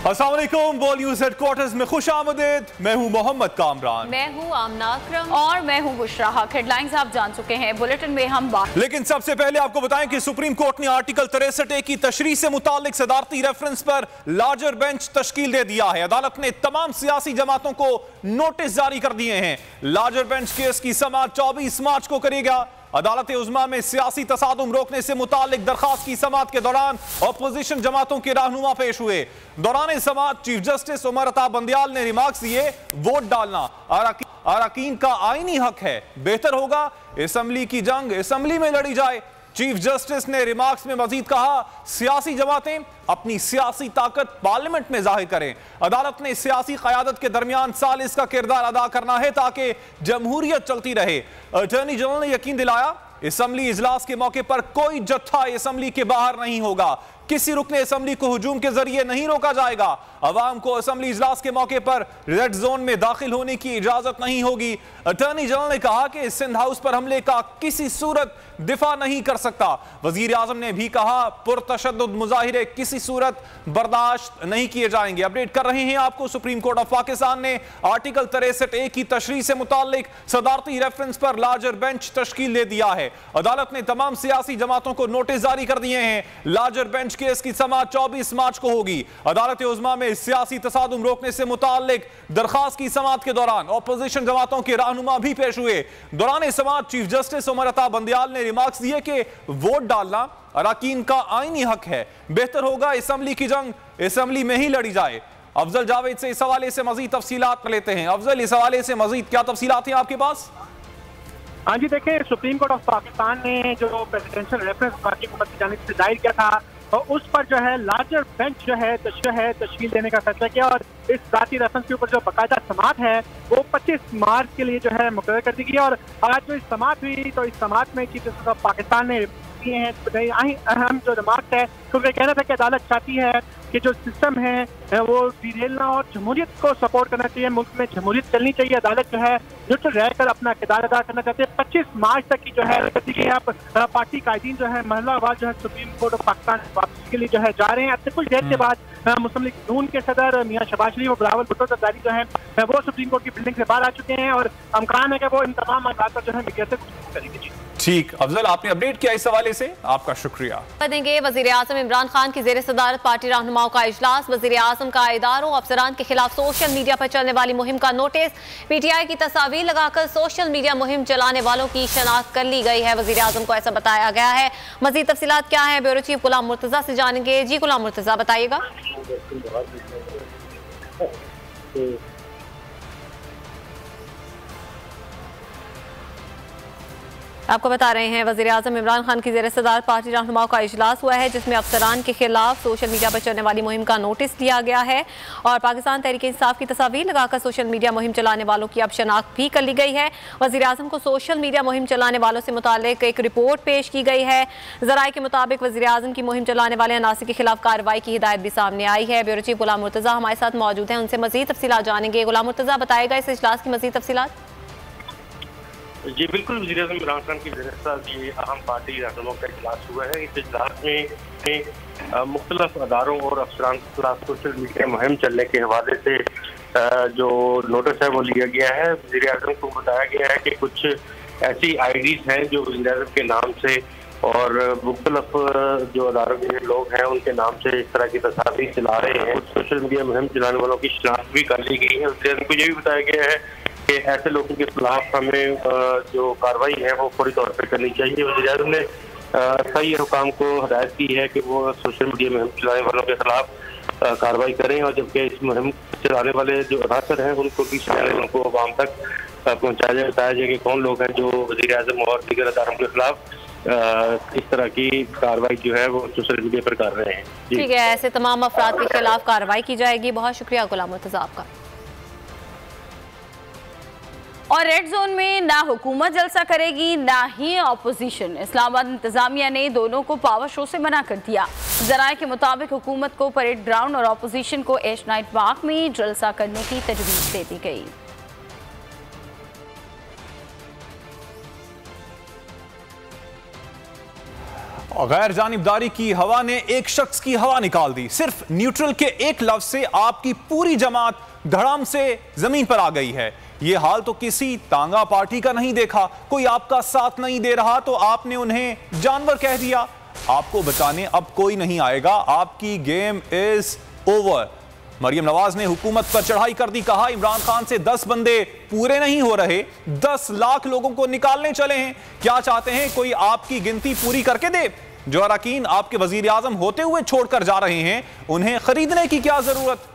अस्सलाम वालेकुम, वो न्यूज़ हेडक्वार्टर्स में खुश आमदीद। मैं हूं मोहम्मद कामरान। मैं हूं आमना अकरम और मैं हूं बुशरा हक। हेडलाइंस आप जान चुके हैं, बुलेटिन में हम बात। लेकिन सबसे पहले आपको बताएं कि सुप्रीम कोर्ट ने आर्टिकल 63A की तशरीह से मुतालिक सदारती रेफरेंस पर लार्जर बेंच तश्कील दे दिया है। अदालत ने तमाम सियासी जमातों को नोटिस जारी कर दिए हैं। लार्जर बेंच केस की समाअत 24 मार्च को करेगा। अदालत उज़्मा में सियासी तसादुम रोकने से मुतालिक दरखास्त की समाअत के दौरान अपोजिशन जमातों के रहनुमा पेश हुए। दौरान समाअत चीफ जस्टिस उमर अता बंदियाल ने रिमार्क्स दिए, वोट डालना अरकान का आईनी हक है, बेहतर होगा असम्बली की जंग असम्बली में लड़ी जाए। चीफ जस्टिस ने रिमार्क्स में मजीद कहा, सियासी जमातें अपनी सियासी ताकत पार्लियामेंट में जाहिर करें। अदालत ने सियासी क़यादत के दरमियान सालिस का किरदार अदा करना है ताकि जमहूरियत चलती रहे। अटॉर्नी जनरल ने यकीन दिलाया, असम्बली इजलास के मौके पर कोई जत्था असम्बली के बाहर नहीं होगा, किसी रुकने असम्बली को हुजूम के जरिए नहीं रोका जाएगा। अवाम को असम्बली इजलास के मौके पर रेड जोन में दाखिल होने की इजाजत नहीं होगी। अटॉर्नी जनरल ने कहा कि सिंध हाउस पर हमले का किसी सूरत दिफा नहीं कर सकता। वजीर आजम ने भी कहा, पुरतशद्दुद मुजाहिरे किसी सूरत बर्दाश्त नहीं किए जाएंगे। अपडेट कर रहे हैं आपको, सुप्रीम कोर्ट ऑफ पाकिस्तान ने आर्टिकल 63A की तशरीह से मुतालिक सदारती रेफरेंस पर लार्जर बेंच तश्कील दे दिया है। अदालत ने तमाम सियासी जमातों को नोटिस जारी कर दिए हैं। लार्जर बेंच केस की समाअत 24 मार्च को होगी। अदालत उज़्मा में सियासी तसादुम रोकने से मुतालिक दरखास्त की समाअत के दौरान अपोजिशन जमातों के रहनुमा भी पेश हुए। दौरान समाअत चीफ जस्टिस उमर अता बंदियाल ने रिमार्क्स दिए कि वोट डालना अरकान का आईनी हक है, बेहतर होगा असम्बली की जंग असम्बली में ही लड़ी जाए। अफजल जावेद से इस हवाले से मजीद तफसीलात लेते हैं। अफजल, इस हवाले से मजीद क्या तफसीलात हैं आपके पास? हाँ जी, देखिए, सुप्रीम कोर्ट ऑफ पाकिस्तान ने जो प्रेसिडेंशियल रेफरेंस पार्टी हुकूमत की जानिब से दायर किया था और उस पर जो है लार्जर बेंच जो है तश्कील देने का फैसला किया और इस जाती रेफरेंस के ऊपर जो बाकायदा समाअत है वो 25 मार्च के लिए जो है मुकर्रर कर दी गई। और आज जो इस समाअत हुई तो इस समाअत में चीफ जस्टिस ऑफ पाकिस्तान ने किए हैं अहम जो रिमार्क है, क्योंकि कहना था कि अदालत चाहती है कि जो सिस्टम है वो डिरेलना और जमहूरियत को सपोर्ट करना चाहिए, मुल्क में जमहूरियत चलनी चाहिए। अदालत जो है न्यूट्रल रहकर अपना किरदार अदा करना चाहते हैं। 25 मार्च तक की जो है आप पार्टी कायदीन जो है महिला आवाज जो है सुप्रीम कोर्ट ऑफ पाकिस्तान वापसी के लिए जो है जा रहे हैं। अब से कुछ देर के बाद मुस्लिम लीग नून के सदर मियां शहबाज शरीफ और बिलावल भुट्टो जरदारी जो है वो सुप्रीम कोर्ट की बिल्डिंग से बाहर आ चुके हैं और अमकान है कि वो इन तमाम मामलों पर जो है मीडिया से गुफ्तगू करेंगे। ठीक, अफजल, आपने अपडेट किया इस हवाले से, आपका शुक्रिया। देंगे वजीर आजम इमरान खान की जेर सदारत पार्टी रहनुमाओं का इजलास। वजीर आजम का इदारों अफसरान के खिलाफ सोशल मीडिया पर चलने वाली मुहिम का नोटिस। PTI की तस्वीर लगाकर सोशल मीडिया मुहिम चलाने वालों की शनाख्त कर ली गई है। वजीर आजम को ऐसा बताया गया है। मजीद तफसीलात क्या है, ब्यूरो चीफ गुलाम मुर्तजा से जानेंगे। जी गुलाम मुर्तजा, बताइएगा। आपको बता रहे हैं, वज़ीर आज़म इमरान खान की ज़ेर सदारत पार्टी रहनुमाओं का इजलास हुआ है जिसमें अफसरान के खिलाफ सोशल मीडिया पर चलने वाली मुहिम का नोटिस लिया गया है और पाकिस्तान तहरीक इंसाफ की तस्वीर लगाकर सोशल मीडिया मुहिम चलाने वालों की अब शनाख्त भी कर ली गई है। वज़ीर आज़म को सोशल मीडिया मुहिम चलाने वालों से मुताल्लिक एक रिपोर्ट पेश की गई है। ज़राए के मुताबिक वज़ीर आज़म की मुहिम चलाने वाले अनासिर के खिलाफ कार्रवाई की हिदायत भी सामने आई है। ब्यूरो चीफ गुलाम मुर्तज़ा हमारे साथ मौजूद हैं, उनसे मज़ीद तफसीलात जानेंगे। गुलाम मुर्तज़ा, बताएगा इस इजलास की मज़ीद तफसीलात। जी बिल्कुल, वज़ीर आज़म इमरान खान की ज़रिए ये अहम पार्टी रहनुमाओं का इजलास हुआ है। इस इजलास में मुख्तलिफ अदारों और अफसरान के खिलाफ सोशल मीडिया मुहिम चलने के हवाले से जो नोटिस है वो लिया गया है। वज़ीर आज़म को बताया गया है कि कुछ ऐसी IDs हैं जो वज़ीर आज़म के नाम से और मुख्तलिफ जो अदारों के लोग हैं उनके नाम से इस तरह की तस्वीर चला रहे हैं। सोशल मीडिया मुहिम चलाने वालों की शनाख्त भी कर ली गई है। वज़ीर आज़म को ये भी बताया गया है कि ऐसे लोगों के खिलाफ हमें जो कार्रवाई है वो फौरी तौर पर करनी चाहिए। वज़ीर आज़म ने सही हुकाम को हिदायत की है कि वो सोशल मीडिया मुहिम चलाने वालों के खिलाफ कार्रवाई करें और जबकि इस मुहिम चलाने वाले जो अनासर हैं उनको भी उनको आवाम तक पहुँचाया जाए, बताया जाए कि कौन लोग हैं जो वज़ीर आज़म और दीगर अदारों के खिलाफ इस तरह की कार्रवाई जो है वो सोशल मीडिया पर कर रहे हैं। ठीक है, ऐसे तमाम अफराद के खिलाफ कार्रवाई की जाएगी। बहुत शुक्रिया गुलाम मुर्तज़ा आपका। और रेड जोन में ना हुकूमत जलसा करेगी ना ही अपोजिशन। इस्लामाबाद इंतजामिया ने दोनों को पावर शो से मना कर दिया। जराये के मुताबिक हुकूमत को परेड ग्राउंड और अपोजिशन को एश नाइट पार्क में जलसा करने की तजवीज़ दे दी गई। और गैर जानिबदारी की हवा ने एक शख्स की हवा निकाल दी। सिर्फ न्यूट्रल के एक लफ्ज से आपकी पूरी जमात धड़ाम से जमीन पर आ गई है। यह हाल तो किसी तांगा पार्टी का नहीं देखा। कोई आपका साथ नहीं दे रहा तो आपने उन्हें जानवर कह दिया। आपको बचाने अब कोई नहीं आएगा। आपकी game is over. Maryam Nawaz ने हुकूमत पर चढ़ाई कर दी। कहा इमरान खान से 10 बंदे पूरे नहीं हो रहे, 10 लाख लोगों को निकालने चले हैं। क्या चाहते हैं कोई आपकी गिनती पूरी करके दे? जो अरकान आपके वजीर आजम होते हुए छोड़कर जा रहे हैं, उन्हें खरीदने की क्या जरूरत?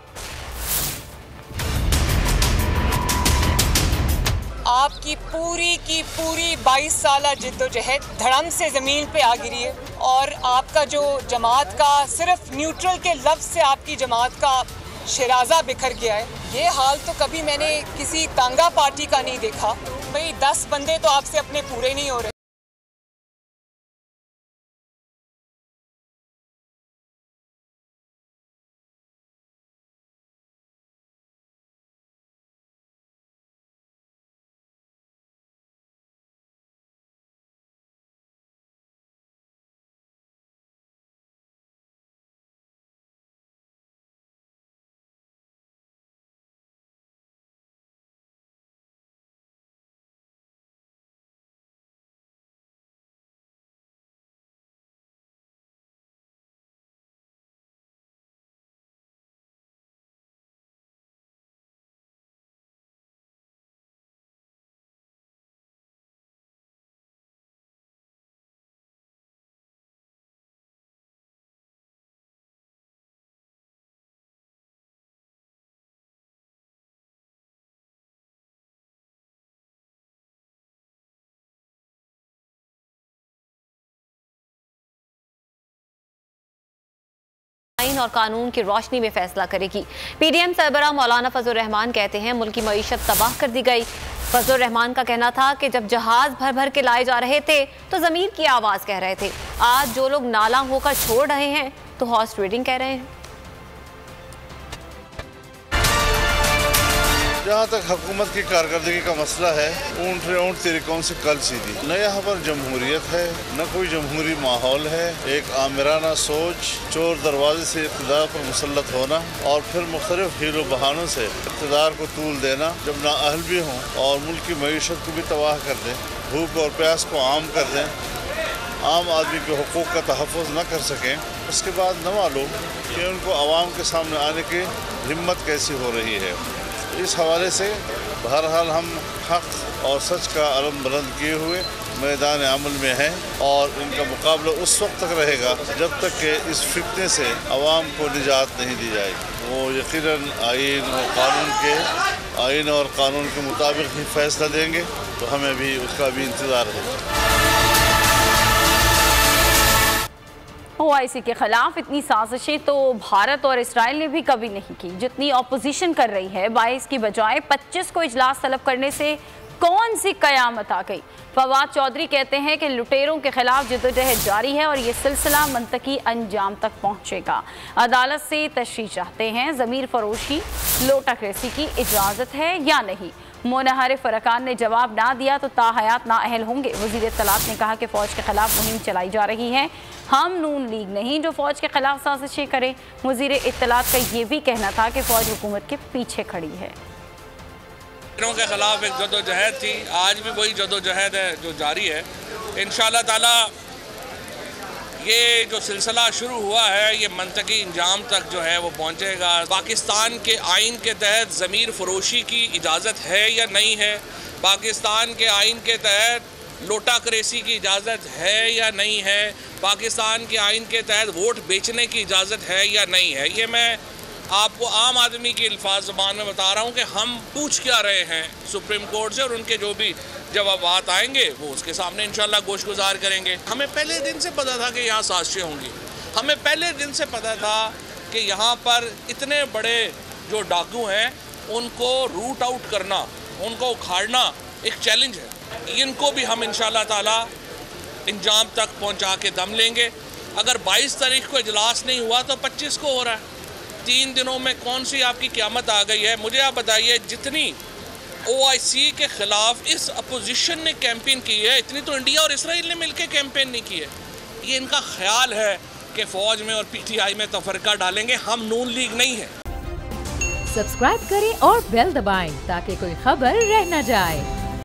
आपकी पूरी की पूरी 22 साल जिद्दोजहद धड़म से ज़मीन पे आ गिरी है और आपका जो जमात का सिर्फ न्यूट्रल के लफ्ज़ से आपकी जमात का शराजा बिखर गया है। ये हाल तो कभी मैंने किसी तांगा पार्टी का नहीं देखा। भाई 10 बंदे तो आपसे अपने पूरे नहीं हो रहे। आईन और कानून की रोशनी में फैसला करेगी। पीडीएम सरबराह मौलाना फजल रहमान कहते हैं मुल्क की मईशत तबाह कर दी गई। फजल रहमान का कहना था कि जब जहाज भर भर के लाए जा रहे थे तो जमीन की आवाज कह रहे थे। आज जो लोग नाला होकर छोड़ रहे हैं तो हॉर्स ट्रेडिंग कह रहे हैं। जहाँ तक हुकूमत की कारकर्दगी का मसला है, ऊँट तरीकों से कल सीधी न यहाँ पर जमहूरियत है न कोई जमहूरी माहौल है। एक आमिराना सोच, चोर दरवाजे से इक़्तिदार पर मुसल्लत होना और फिर मुख्तलिफ हीलो बहानों से इक़्तिदार को तूल देना, जब नाअहल भी हों और मुल्क की मईशत को भी तबाह कर दें, भूख और प्यास को आम कर दें, आम आदमी के हुकूक का तहफ़्फ़ुज़ न कर सकें, उसके बाद न मालूम कि उनको आवाम के सामने आने की हिम्मत कैसी हो रही है। इस हवाले से बहरहाल हम हक़ और सच का अलम बुलंद किए हुए मैदान अमल में हैं और इनका मुकाबला उस वक्त तक रहेगा जब तक कि इस फितने से आवाम को निजात नहीं दी जाएगी। वो यकीनन आईन और कानून के मुताबिक ही फैसला देंगे, तो हमें भी उसका भी इंतज़ार है। ओआईसी के खिलाफ इतनी साजिशें तो भारत और इसराइल ने भी कभी नहीं की जितनी ऑपोजिशन कर रही है। 22 की बजाय 25 को इजलास तलब करने से कौन सी कयामत आ गई। फवाद चौधरी कहते हैं कि लुटेरों के खिलाफ जद्दोजहद जारी है और ये सिलसिला मंतकी अंजाम तक पहुंचेगा। अदालत से तशरीह चाहते हैं ज़मीर फरोशी लोटाक्रेसी की इजाज़त है या नहीं। मोनहर फरकान ने जवाब ना दिया तो ताहयात नाअहल होंगे। वज़ीर इत्तलात ने कहा कि फ़ौज के खिलाफ मुहिम चलाई जा रही है, हम नून लीग नहीं जो फ़ौज के खिलाफ साजिशें करें। वज़ीर इत्तलात का ये भी कहना था कि फ़ौज हुकूमत के पीछे खड़ी है। के खिलाफ एक जदोजहद थी, आज भी वही जदोजहद है जो जारी है। इंशाअल्लाह ताला ये जो सिलसिला शुरू हुआ है ये मंतकी इंजाम तक जो है वो पहुँचेगा। पाकिस्तान के आइन के तहत ज़मीर फरोशी की इजाज़त है या नहीं है, पाकिस्तान के आइन के तहत लोटाक्रेसी की इजाज़त है या नहीं है, पाकिस्तान के आइन के तहत वोट बेचने की इजाज़त है या नहीं है। ये मैं आपको आम आदमी की अल्फाज ज़बान में बता रहा हूँ कि हम पूछ क्या रहे हैं सुप्रीम कोर्ट से, और उनके जो भी जवाबात आएंगे वो उसके सामने इंशाल्लाह गोशगुजार करेंगे। हमें पहले दिन से पता था कि यहाँ साजिशें होंगी, हमें पहले दिन से पता था कि यहाँ पर इतने बड़े जो डाकू हैं उनको रूट आउट करना, उनको उखाड़ना एक चैलेंज है। इनको भी हम इंशाल्लाह ताला इंजाम तक पहुँचा के दम लेंगे। अगर 22 तारीख को इजलास नहीं हुआ तो 25 को हो रहा है। 3 दिनों में कौन सी आपकी क़यामत आ गई है? मुझे आप बताइए, जितनी OIC के ख़िलाफ़ इस अपोजिशन ने कैंपेन की है, इतनी तो इंडिया और इसराइल ने मिलकर कैंपेन नहीं की है। ये इनका ख्याल है कि फौज में और पीटीआई में तफरका डालेंगे। हम नून लीग नहीं है। सब्सक्राइब करें और बेल दबाएं ताकि कोई खबर रह न जाए।